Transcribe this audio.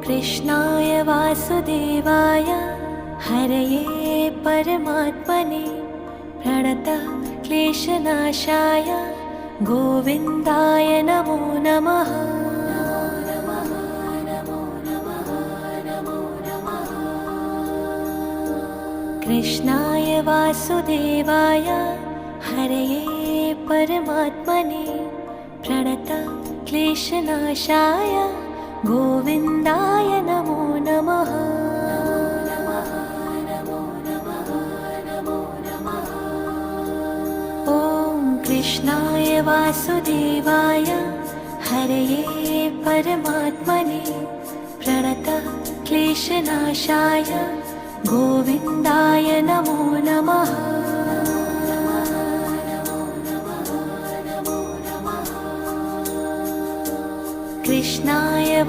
कृष्णाय वासुदेवाय हरये परमात्मने प्रणतः क्लेशनाशाय गोविन्दाय नमो नमः। कृष्णाय वासुदेवाय हरये परमात्मने प्रणतः क्लेशनाशाय गोविन्दाय नमो नमः। ॐ कृष्णाय वासुदेवाय हरये परमात्मने प्रणतः क्लेशनाशाय गोविन्दाय नमो नमः। कृष्णाय